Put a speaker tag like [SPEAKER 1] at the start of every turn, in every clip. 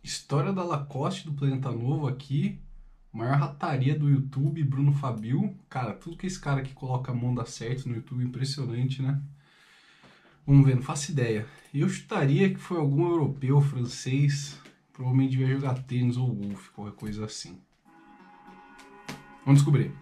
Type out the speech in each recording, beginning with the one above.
[SPEAKER 1] História da Lacoste do Planeta Novo aqui. Maior rataria do YouTube, Bruno Fabio. Cara, tudo que esse cara aqui coloca a mão dá certo no YouTube, impressionante, né? Vamos ver, não faço ideia. Eu chutaria que foi algum europeu, francês. Provavelmente devia jogar tênis ou golfe, qualquer coisa assim. Vamos descobrir.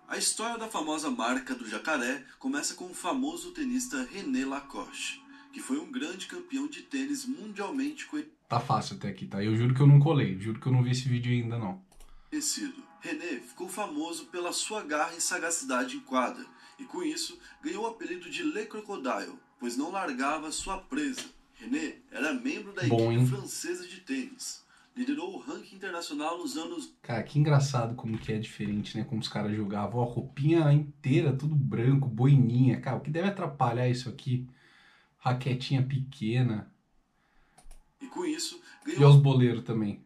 [SPEAKER 2] A história da famosa marca do jacaré começa com o famoso tenista René Lacoste, que foi um grande campeão de tênis mundialmente
[SPEAKER 1] Tá fácil até aqui, tá? Eu juro que eu não colei, juro que eu não vi esse vídeo ainda não.
[SPEAKER 2] conhecido. René ficou famoso pela sua garra e sagacidade em quadra, e com isso ganhou o apelido de Le Crocodile, pois não largava sua presa. René era membro da equipe francesa de tênis. Liderou o ranking internacional nos anos...
[SPEAKER 1] Cara, que engraçado como que é diferente, né? Como os caras jogavam. Ó, roupinha inteira, tudo branco, boininha. Cara, o que deve atrapalhar isso aqui? Raquetinha pequena.
[SPEAKER 2] E com isso,
[SPEAKER 1] ganhou... E os boleiros também.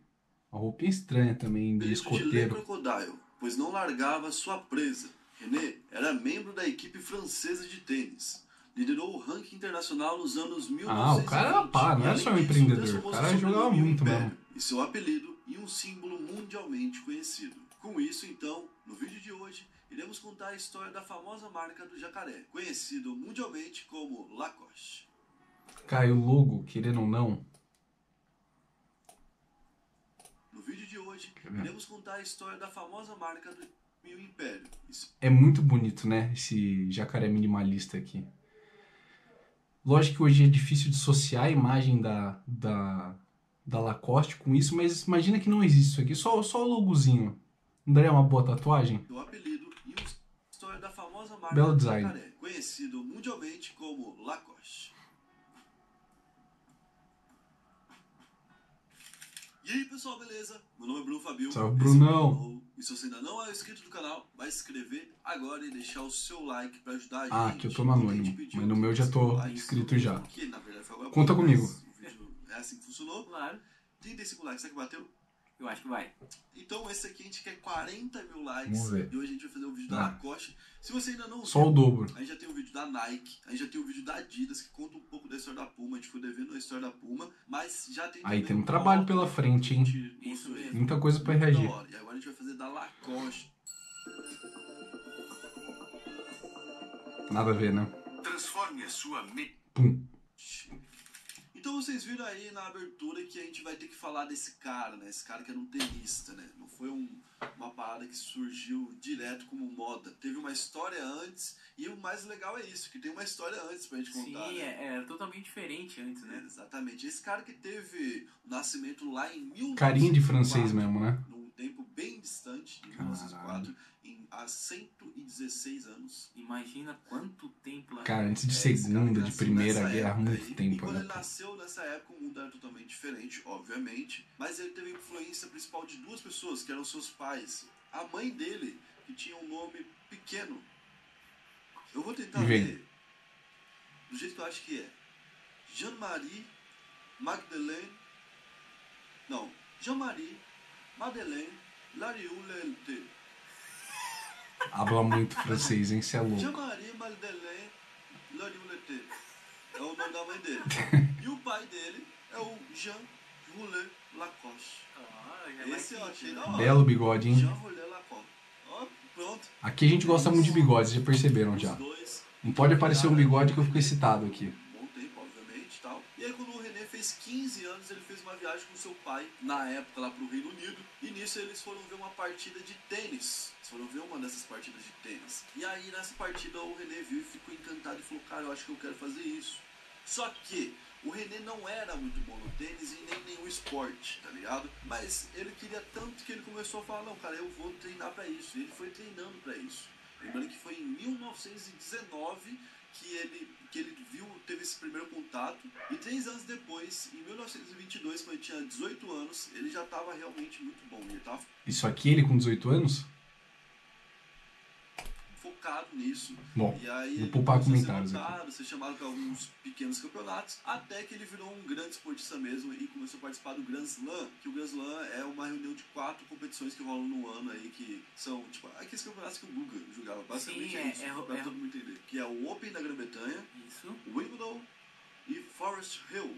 [SPEAKER 1] Uma roupinha estranha também, de escoteiro.
[SPEAKER 2] De Le Crocodile, pois não largava sua presa. René era membro da equipe francesa de tênis. Liderou o ranking internacional nos anos 1920.
[SPEAKER 1] Ah, o cara era pá, não é só um empreendedor. O cara jogava muito mesmo.
[SPEAKER 2] E seu apelido e um símbolo mundialmente conhecido. Com isso, então, no vídeo de hoje, iremos contar a história da famosa marca do jacaré, conhecido mundialmente como Lacoste.
[SPEAKER 1] Cara, o logo, querendo ou não...
[SPEAKER 2] No vídeo de hoje, iremos contar a história da famosa marca do Império.
[SPEAKER 1] É muito bonito, né, esse jacaré minimalista aqui. Lógico que hoje é difícil dissociar a imagem da Lacoste com isso, mas imagina que não existe isso aqui, só o logozinho. Não daria uma boa tatuagem?
[SPEAKER 2] O apelido e a história da famosa marca
[SPEAKER 1] Belo
[SPEAKER 2] do
[SPEAKER 1] design.
[SPEAKER 2] jacaré, conhecido mundialmente como Lacoste. E aí pessoal, beleza? Meu nome é Bruno Fabio.
[SPEAKER 1] Salve, Brunão!
[SPEAKER 2] E se você ainda não é inscrito do canal, vai se inscrever agora e deixar o seu like pra ajudar a gente.
[SPEAKER 1] Ah, aqui eu tô no anônimo, mas no meu já tô inscrito já. Conta comigo.
[SPEAKER 2] O vídeo é assim que funcionou.
[SPEAKER 3] Claro.
[SPEAKER 2] 35 likes, será que bateu?
[SPEAKER 3] Eu acho que vai.
[SPEAKER 2] Então esse aqui a gente quer 40 mil likes.
[SPEAKER 1] Vamos ver.
[SPEAKER 2] E hoje a gente vai fazer um vídeo da Lacoste. Se você ainda não viu,
[SPEAKER 1] só o dobro.
[SPEAKER 2] A gente já tem um vídeo da Nike, a gente já tem um vídeo da Adidas que conta um pouco da história da Puma. A gente foi devendo a história da Puma, mas já tem...
[SPEAKER 1] Aí tem um trabalho pela frente, hein?
[SPEAKER 2] Isso mesmo.
[SPEAKER 1] Muita coisa pra reagir.
[SPEAKER 2] E agora a gente vai fazer da Lacoste.
[SPEAKER 1] Nada a ver, né?
[SPEAKER 2] Transforme a sua
[SPEAKER 1] Pum.
[SPEAKER 2] Então vocês viram aí na abertura que a gente vai ter que falar desse cara, né? Esse cara que era um tenista, né? Não foi uma parada que surgiu direto como moda. Teve uma história antes, e o mais legal é isso, que tem uma história antes pra gente contar.
[SPEAKER 3] Sim,
[SPEAKER 2] né?
[SPEAKER 3] era totalmente diferente antes, né?
[SPEAKER 2] Exatamente. Esse cara que teve o nascimento lá em 1904.
[SPEAKER 1] Carinha de francês mesmo, né?
[SPEAKER 2] Num tempo bem distante, em 1904, há 116 anos.
[SPEAKER 3] Imagina quanto tempo lá.
[SPEAKER 1] Cara, antes de Segunda, de Primeira Guerra, muito tempo,
[SPEAKER 2] quando
[SPEAKER 1] né?
[SPEAKER 2] ele nasceu nessa época, o mundo era totalmente diferente, obviamente. Mas ele teve influência principal de duas pessoas, que eram seus pais. A mãe dele, que tinha um nome pequeno. Eu vou tentar ler do jeito que eu acho que é. Jean-Marie Magdeleine. Não, Jean-Marie Madeleine Larioulette.
[SPEAKER 1] Habla muito francês, hein? Cê é louco.
[SPEAKER 2] Jean-Marie Madeleine Larioulette. É o nome da mãe dele. E o pai dele é o Jean Roulet Lacoste. Esse eu achei da hora.
[SPEAKER 1] Belo bigode, hein?
[SPEAKER 2] Jean Roulet Lacoste. Ó, pronto.
[SPEAKER 1] Aqui a gente gosta muito de bigodes, já perceberam já. Não pode aparecer um bigode que eu fico excitado aqui.
[SPEAKER 2] Bom tempo, obviamente, tal. E aí quando o René fez 15 anos, ele fez uma viagem com seu pai, na época lá pro Reino Unido. E nisso eles foram ver uma partida de tênis. Eles foram ver uma dessas partidas de tênis. E aí nessa partida o René viu e ficou encantado e falou, cara, eu acho que eu quero fazer isso. Só que o René não era muito bom no tênis e nem nenhum esporte, tá ligado? Mas ele queria tanto que ele começou a falar, não, cara, eu vou treinar pra isso. E ele foi treinando pra isso. Lembrando que foi em 1919 que ele teve esse primeiro contato. E 3 anos depois, em 1922, quando ele tinha 18 anos, ele já estava realmente muito bom. Ele tava
[SPEAKER 1] Isso aqui ele com 18 anos?
[SPEAKER 2] focado nisso.
[SPEAKER 1] Bom,
[SPEAKER 2] e aí
[SPEAKER 1] vou poupar comentários
[SPEAKER 2] aqui. Ser chamado para alguns pequenos campeonatos, até que ele virou um grande esportista mesmo e começou a participar do Grand Slam, que o Grand Slam é uma reunião de 4 competições que rolam no ano aí, que são, tipo, aqueles campeonatos que o Guga jogava, basicamente.
[SPEAKER 3] Sim,
[SPEAKER 2] é isso, pra todo mundo entender. Que é o Open da Grã-Bretanha,
[SPEAKER 3] Isso.
[SPEAKER 2] o Wimbledon e Forest Hill.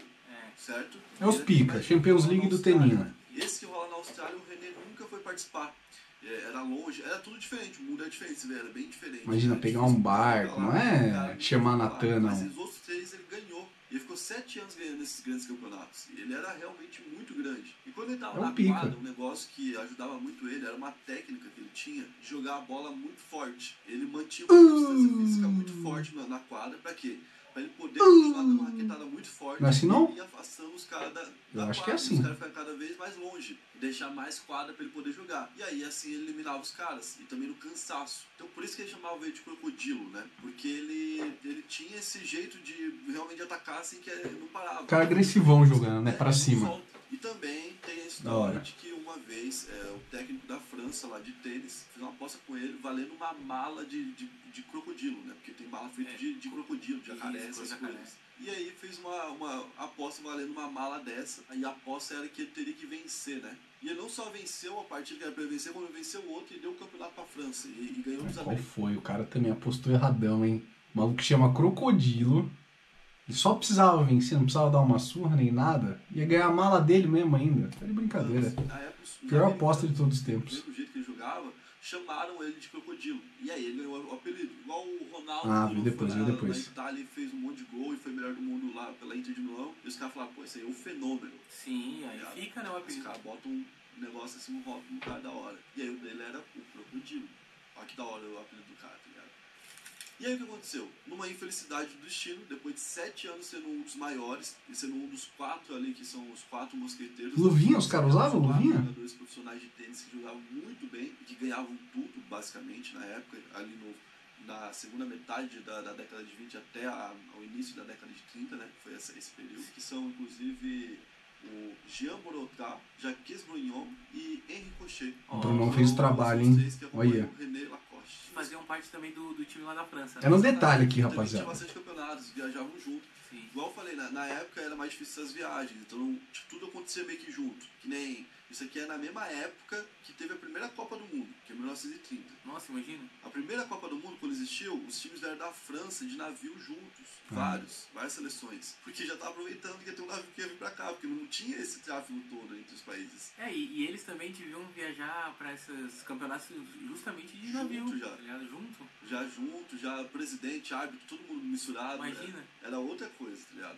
[SPEAKER 2] certo?
[SPEAKER 1] É os pica, Champions League do Teninho.
[SPEAKER 2] Esse que rola na Austrália, o René nunca foi participar. Era longe, era tudo diferente, o mundo é diferente, você vê, era bem diferente.
[SPEAKER 1] Imagina
[SPEAKER 2] era
[SPEAKER 1] pegar
[SPEAKER 2] difícil
[SPEAKER 1] um
[SPEAKER 2] pro cara
[SPEAKER 1] barco,
[SPEAKER 2] chegar lá,
[SPEAKER 1] não
[SPEAKER 2] o cara
[SPEAKER 1] é
[SPEAKER 2] nunca
[SPEAKER 1] chamar
[SPEAKER 2] foi
[SPEAKER 1] na
[SPEAKER 2] lá.
[SPEAKER 1] Tana.
[SPEAKER 2] Mas os outros 3 ele ganhou. E ele ficou 7 anos ganhando esses grandes campeonatos. E ele era realmente muito grande. E quando ele tava
[SPEAKER 1] É um
[SPEAKER 2] na
[SPEAKER 1] pica.
[SPEAKER 2] quadra, um negócio que ajudava muito ele era uma técnica que ele tinha de jogar a bola muito forte. Ele mantinha uma constância física muito forte na quadra. Pra quê? Pra ele poder continuar dando uma raquetada muito forte.
[SPEAKER 1] Não é assim, não?
[SPEAKER 2] E ir afastando os caras da
[SPEAKER 1] Eu acho
[SPEAKER 2] quadra.
[SPEAKER 1] que é assim.
[SPEAKER 2] Os caras ficarem cada vez mais longe. Deixar mais quadra pra ele poder jogar. E aí assim ele eliminava os caras. E também no cansaço. Então por isso que ele chamava ele de crocodilo, né? Porque ele tinha esse jeito de realmente atacar assim que não parava.
[SPEAKER 1] Cara agressivão jogando, né? Pra cima.
[SPEAKER 2] E também tem a
[SPEAKER 1] Da
[SPEAKER 2] história
[SPEAKER 1] hora.
[SPEAKER 2] de que uma vez o técnico da França lá de tênis fez uma aposta com ele valendo uma mala de crocodilo, né? Porque tem mala feita de crocodilo, de jacaré, essas coisas. E aí fez uma aposta valendo uma mala dessa. Aí a aposta era que ele teria que vencer, né? E ele não só venceu a partida que era pra ele vencer, como ele venceu o outro e deu o campeonato pra França. E ganhou dos
[SPEAKER 1] Qual
[SPEAKER 2] americanos.
[SPEAKER 1] foi? O cara também apostou erradão, hein? O maluco que chama Crocodilo. Ele só precisava vencer, não precisava dar uma surra nem nada. Ia ganhar a mala dele mesmo ainda. Tá de brincadeira.
[SPEAKER 2] Na época, os
[SPEAKER 1] Pior aposta de
[SPEAKER 2] americanos,
[SPEAKER 1] todos os tempos.
[SPEAKER 2] do jeito que ele jogava, chamaram ele de crocodilo. E aí ele ganhou o apelido. Igual o Ronaldo,
[SPEAKER 1] Ah,
[SPEAKER 2] quando
[SPEAKER 1] vi depois,
[SPEAKER 2] foi
[SPEAKER 1] vi
[SPEAKER 2] na
[SPEAKER 1] depois.
[SPEAKER 2] Itália e fez um monte de gol e foi melhor do mundo lá pela Inter de Milão. E os caras falaram, pô, esse aí é um fenômeno.
[SPEAKER 3] Sim, aí
[SPEAKER 2] Tá ligado?
[SPEAKER 3] fica, né, o
[SPEAKER 2] Os
[SPEAKER 3] apelido.
[SPEAKER 2] caras botam um negócio assim, um rótulo no cara da hora. E aí o dele era o crocodilo. Olha que da hora o apelido do cara, tá ligado? E aí o que aconteceu? Numa infelicidade do destino, depois de 7 anos sendo um dos maiores, e sendo um dos 4 ali, que são os 4 mosqueteiros.
[SPEAKER 1] Luvinha, os caras usavam luvinha?
[SPEAKER 2] Jogadores profissionais de tênis que jogavam muito bem, e que ganhavam tudo, basicamente, na época, ali na segunda metade da década de 20 até ao início da década de 30, né? Que foi esse período. Que são, inclusive, o Jean Morotat, Jacques Brugnon e Henri Cochet.
[SPEAKER 1] O Brunão fez o trabalho,
[SPEAKER 2] São os
[SPEAKER 1] hein?
[SPEAKER 2] 3 que acompanham
[SPEAKER 1] Olha.
[SPEAKER 2] o René Lacoste.
[SPEAKER 3] Faziam parte também do time lá da França.
[SPEAKER 1] É no detalhe aqui,
[SPEAKER 2] Também tinha
[SPEAKER 1] rapaziada.
[SPEAKER 2] bastante campeonatos, viajavam junto.
[SPEAKER 3] Sim.
[SPEAKER 2] Igual eu falei, na época era mais difícil essas viagens, então tipo, tudo acontecia meio que junto. Que nem isso aqui é na mesma época que teve a primeira Copa do Mundo, que é 1930.
[SPEAKER 3] Nossa, imagina.
[SPEAKER 2] A primeira Copa do Mundo, quando existiu, os times vieram da França de navio juntos. Várias seleções. Porque já tava aproveitando que ia ter um navio que ia vir pra cá, porque não tinha esse tráfego todo entre os países.
[SPEAKER 3] E eles também deviam viajar pra esses campeonatos justamente de navio.
[SPEAKER 2] Junto já.
[SPEAKER 3] Tá ligado? Junto.
[SPEAKER 2] Já junto, já presidente, árbitro, todo mundo misturado.
[SPEAKER 3] Imagina.
[SPEAKER 2] Né? Era outra coisa, tá ligado?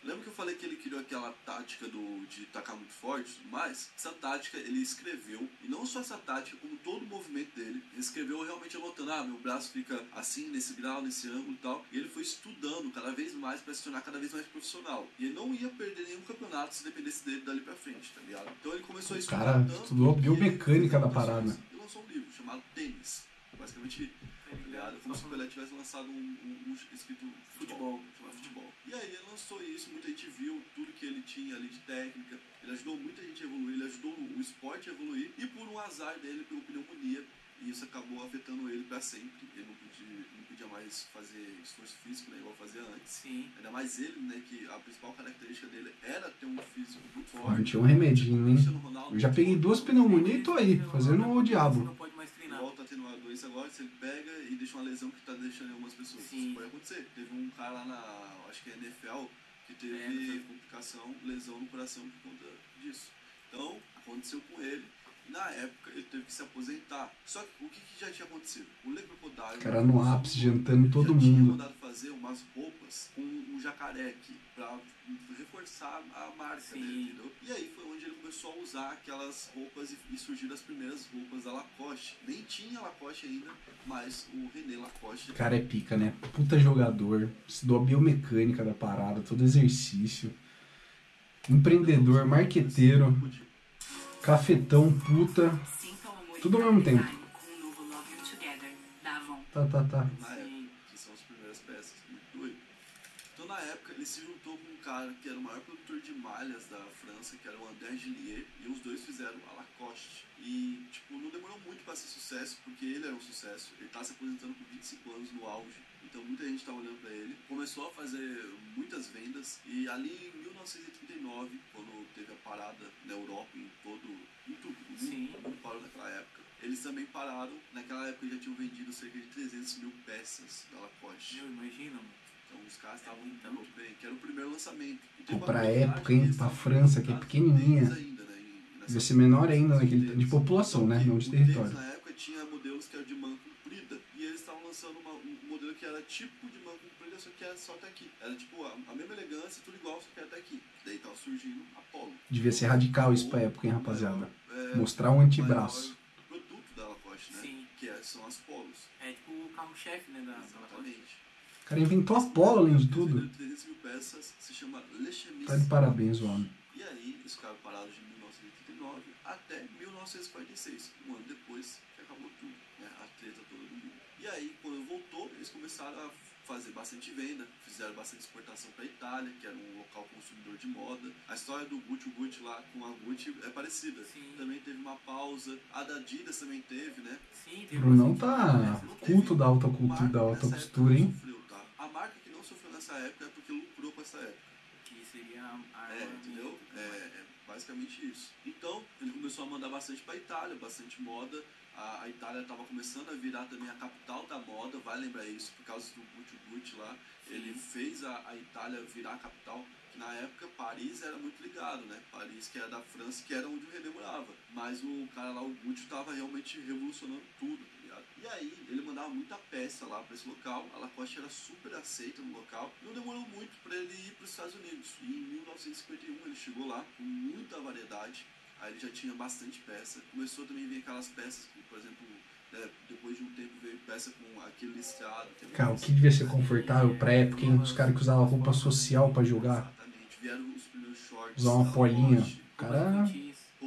[SPEAKER 2] Lembra que eu falei que ele criou aquela tática de tacar muito forte e tudo mais? Essa tática ele escreveu, e não só essa tática, como todo o movimento dele. Ele escreveu realmente anotando, meu braço fica assim, nesse grau, nesse ângulo e tal. E ele foi estudando cada vez mais para se tornar cada vez mais profissional. E ele não ia perder nenhum campeonato se dependesse dele dali pra frente, tá ligado? Então ele começou a estudar
[SPEAKER 1] cara
[SPEAKER 2] tanto
[SPEAKER 1] estudou a
[SPEAKER 2] que
[SPEAKER 1] biomecânica
[SPEAKER 2] ele
[SPEAKER 1] da parada.
[SPEAKER 2] E lançou um livro chamado Tênis. Basicamente, tá ligado? Como se o Pelé tivesse lançado um escrito futebol, chamado futebol. E aí ele lançou isso, muita gente viu tudo que ele tinha ali de técnica. Ele ajudou muita gente a evoluir, ele ajudou o esporte a evoluir. E por um azar dele, ele pegou pneumonia. E isso acabou afetando ele pra sempre. Ele não podia mais fazer esforço físico, né, igual fazia antes.
[SPEAKER 3] Sim.
[SPEAKER 2] Ainda mais ele, né, que a principal característica dele era ter um físico muito
[SPEAKER 1] Ó,
[SPEAKER 2] forte.
[SPEAKER 1] tinha um remedinho, hein?
[SPEAKER 2] Cristiano Ronaldo,
[SPEAKER 1] Eu já peguei 2 pneumonias e tô aí, fazendo o
[SPEAKER 3] Você
[SPEAKER 1] diabo.
[SPEAKER 3] não pode mais treinar.
[SPEAKER 2] Volta a ter uma doença agora, se ele pega e deixa uma lesão que tá deixando em algumas pessoas.
[SPEAKER 3] Sim.
[SPEAKER 2] Isso pode acontecer. Teve um cara lá acho que é NFL, que teve complicação, lesão no coração por conta disso. Então, aconteceu com ele. E na época ele teve que se aposentar. Só que o que já tinha acontecido? O Le Crocodile,
[SPEAKER 1] Cara no ápice, jantando todo
[SPEAKER 2] já tinha
[SPEAKER 1] mundo.
[SPEAKER 2] mandado fazer umas roupas com um jacaré aqui, pra reforçar a marca
[SPEAKER 3] Sim.
[SPEAKER 2] dele, entendeu? E aí foi onde ele começou a usar aquelas roupas e surgiram as primeiras roupas da Lacoste. Nem tinha Lacoste ainda, mas o René Lacoste...
[SPEAKER 1] O cara é pica, né? Puta jogador, estudou a biomecânica da parada, todo exercício. Empreendedor, marqueteiro, cafetão, puta. Tudo ao mesmo tempo. Tá.
[SPEAKER 2] Na época, que são as primeiras peças, muito doido. Então na época ele se juntou com um cara que era o maior produtor de malhas da França, que era o André Gillier, e os dois fizeram a Lacoste. E tipo, não demorou muito pra ser sucesso, porque ele era um sucesso. Ele tá se aposentando com 25 anos no auge, então muita gente tá olhando pra ele. Começou a fazer muitas vendas, e ali em 1939, quando teve a parada na Europa, em tudo,
[SPEAKER 3] Sim.
[SPEAKER 2] o mundo parou naquela época. Eles também pararam, naquela época já tinham vendido cerca de 300 mil peças da Lacoste.
[SPEAKER 3] Eu imagino, mano.
[SPEAKER 2] Então os caras estavam muito bem, que era o primeiro lançamento.
[SPEAKER 1] Pô, pra época, hein? Pra França, que é pequenininha. Devia ser menor ainda naquele, de população, né? Não de território.
[SPEAKER 2] Na época tinha modelos que eram de manga comprida e eles estavam lançando um modelo que era tipo de manga comprida, só que era só até aqui. Era tipo a mesma elegância, tudo igual, só que era até aqui. Daí tava surgindo a Polo.
[SPEAKER 1] Devia ser radical isso pra época, hein, rapaziada? Mostrar um antebraço.
[SPEAKER 2] O produto da Lacoste, né?
[SPEAKER 3] Sim.
[SPEAKER 2] Que são as Polos.
[SPEAKER 3] É tipo o carro-chefe, né, da Lacoste.
[SPEAKER 2] Exatamente.
[SPEAKER 1] O cara inventou a Polo, além de tudo.
[SPEAKER 2] 300 mil peças, se chama Le Chemise.
[SPEAKER 1] Tá de parabéns, o homem.
[SPEAKER 2] E aí, eles ficaram parados de 1939 até 1946, um ano depois que acabou tudo, né? A treta toda do mundo. E aí, quando voltou, eles começaram a fazer bastante venda, fizeram bastante exportação para a Itália, que era um local consumidor de moda. A história do Gucci, o Gucci lá com a Gucci é parecida.
[SPEAKER 3] Sim.
[SPEAKER 2] Também teve uma pausa. A da Adidas também teve, né?
[SPEAKER 3] Sim,
[SPEAKER 1] O Brunão tá culto da alta cultura, da alta costura, hein?
[SPEAKER 2] Sofreu, tá? A marca que não sofreu nessa época é porque lucrou com essa época.
[SPEAKER 3] Que seria a
[SPEAKER 2] entendeu? Basicamente isso. Então, ele começou a mandar bastante para a Itália, bastante moda. A Itália estava começando a virar também a capital da moda, vai lembrar isso, por causa do Gucci lá. Ele fez a Itália virar a capital, que na época Paris era muito ligado, né? Paris, que era da França, que era onde o René morava. Mas o cara lá, o Gucci, estava realmente revolucionando tudo, tá ligado? E aí, ele mandava muita peça lá para esse local, a Lacoste era super aceita no local. Não demorou muito para ele ir para os Estados Unidos. E em 1951 ele chegou lá com muita variedade. Aí ele já tinha bastante peça. Começou também a vir aquelas peças que, por exemplo, depois de um tempo veio peça com aquele listrado.
[SPEAKER 1] Cara, o que devia ser confortável pra época, hein? Os caras que usavam roupa social pra jogar.
[SPEAKER 2] Exatamente. Vieram os primeiros shorts.
[SPEAKER 1] Usar uma polinha. O cara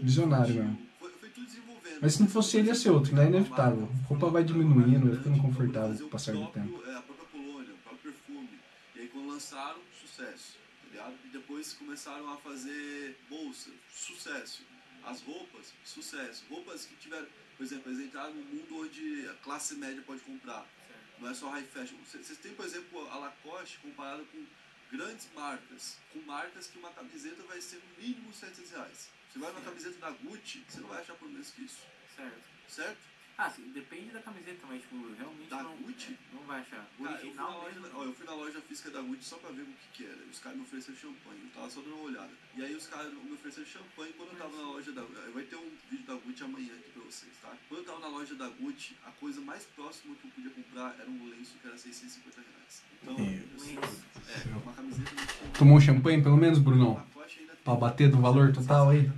[SPEAKER 1] visionário mesmo.
[SPEAKER 2] Foi tudo desenvolvendo.
[SPEAKER 1] Mas se não fosse ele, ia ser outro, né? É inevitável. A roupa vai diminuindo, vai ficando confortável com o passar do tempo.
[SPEAKER 2] A própria colônia, o próprio perfume. E aí quando lançaram, sucesso. Tá ligado? E depois começaram a fazer bolsa, sucesso. As roupas, sucesso. Roupas que tiveram, por exemplo, eles entraram num mundo onde a classe média pode comprar. Certo. Não é só high fashion. Vocês têm, por exemplo, a Lacoste comparada com grandes marcas. Com marcas que uma camiseta vai ser no mínimo R$700. Você vai numa camiseta da Gucci, você não vai achar por menos que isso.
[SPEAKER 3] Certo.
[SPEAKER 2] Certo?
[SPEAKER 3] Ah, sim, depende da camiseta, mas tipo, realmente
[SPEAKER 2] da
[SPEAKER 3] não,
[SPEAKER 2] Gucci?
[SPEAKER 3] Não vai achar.
[SPEAKER 2] Cara,
[SPEAKER 3] Original
[SPEAKER 2] eu fui na loja física da Gucci só pra ver o que era. Os caras me ofereceram champanhe, eu tava só dando uma olhada. E aí os caras me ofereceram champanhe quando eu tava na loja da Gucci. Vai ter um vídeo da Gucci amanhã aqui pra vocês, tá? Quando eu tava na loja da Gucci, a coisa mais próxima que eu podia comprar era um lenço que era R$650. Então, uma camiseta...
[SPEAKER 1] Tomou um champanhe pelo menos, Brunão? Pra bater do valor total aí?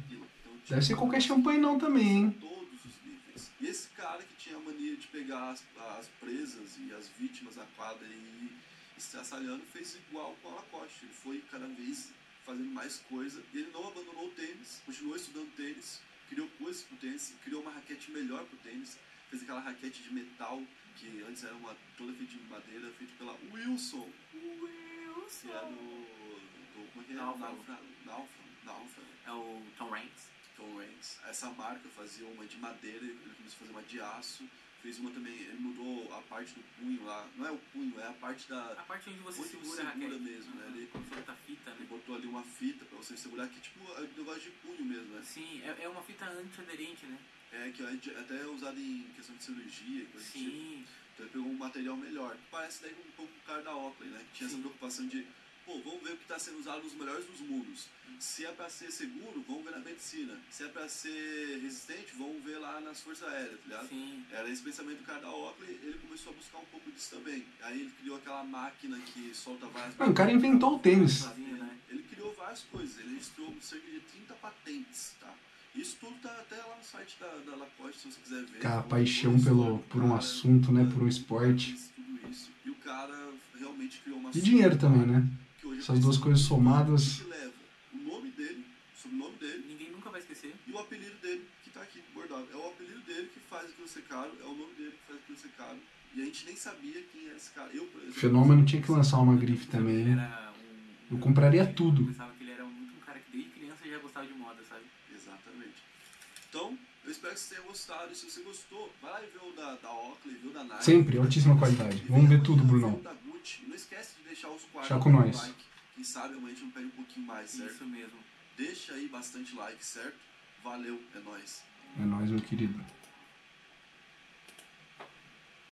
[SPEAKER 1] Deve ser qualquer champanhe não também, hein?
[SPEAKER 2] Todos os níveis. E esse cara que tinha a mania de pegar as presas e as vítimas na quadra e estraçalhando, fez igual com a Lacoste. Ele foi cada vez fazendo mais coisa. E ele não abandonou o tênis, continuou estudando tênis, criou coisas pro tênis, criou uma raquete melhor pro tênis. Fez aquela raquete de metal, que antes era toda feita de madeira, feita pela Wilson. Que era como é que é? Náufrago.
[SPEAKER 3] É o Tom Ranks.
[SPEAKER 2] Essa marca fazia uma de madeira, ele começou a fazer uma de aço, fez uma também, ele mudou a parte do punho lá, não é o punho, é a parte da...
[SPEAKER 3] A parte onde você segura
[SPEAKER 2] a
[SPEAKER 3] raquete
[SPEAKER 2] mesmo, né? Ele
[SPEAKER 3] fita, né?
[SPEAKER 2] Ele botou ali uma fita pra você segurar, que é tipo um negócio de punho mesmo, né?
[SPEAKER 3] Sim, é uma fita antiaderente, né?
[SPEAKER 2] Que até é usada em questão de cirurgia, coisa
[SPEAKER 3] Sim.
[SPEAKER 2] Tipo. Então ele pegou um material melhor. Parece daí um pouco o cara da Oakley, né? Que tinha essa preocupação de, vamos ver o que está sendo usado nos melhores dos mundos. Se é para ser seguro, vamos ver na medicina. Se é para ser resistente, vamos ver lá nas forças aéreas, tá ligado?
[SPEAKER 3] Sim.
[SPEAKER 2] Era esse pensamento do cara da Oakley, ele começou a buscar um pouco disso também. Aí ele criou aquela máquina que solta várias...
[SPEAKER 1] O cara inventou o tênis.
[SPEAKER 2] Ele criou várias coisas, ele registrou cerca de 30 patentes, tá? Isso tudo tá até lá no site da Lacoste, se você quiser ver.
[SPEAKER 1] Cara, paixão por um assunto, né? Por um esporte.
[SPEAKER 2] Tudo isso. E o cara realmente criou uma...
[SPEAKER 1] E dinheiro também, né? Essas duas coisas somadas...
[SPEAKER 2] Que leva o nome dele, o sobrenome dele...
[SPEAKER 3] Ninguém nunca vai esquecer.
[SPEAKER 2] E o apelido dele, que tá aqui bordado. É o apelido dele que faz aquilo ser caro, é o nome dele que faz aquilo ser caro. E a gente nem sabia quem era esse cara. Eu, por exemplo...
[SPEAKER 1] Fenômeno tinha que lançar uma grife também, né? Eu compraria tudo.
[SPEAKER 3] Eu pensava que ele era muito um cara que desde criança já gostava de moda, sabe?
[SPEAKER 2] Exatamente. Então, eu espero que você tenha gostado. E se você gostou, vai lá e vê o da Oakley, vê o da Nike.
[SPEAKER 1] Sempre, altíssima qualidade. Vamos ver tudo, Brunão.
[SPEAKER 2] Da Gucci. Não esquece de deixar os quadros
[SPEAKER 1] Chá com nós.
[SPEAKER 2] like. Quem sabe amanhã a gente não pede um pouquinho mais, certo?
[SPEAKER 3] Isso mesmo.
[SPEAKER 2] Deixa aí bastante like, certo? Valeu, é nóis.
[SPEAKER 1] É nóis, meu querido.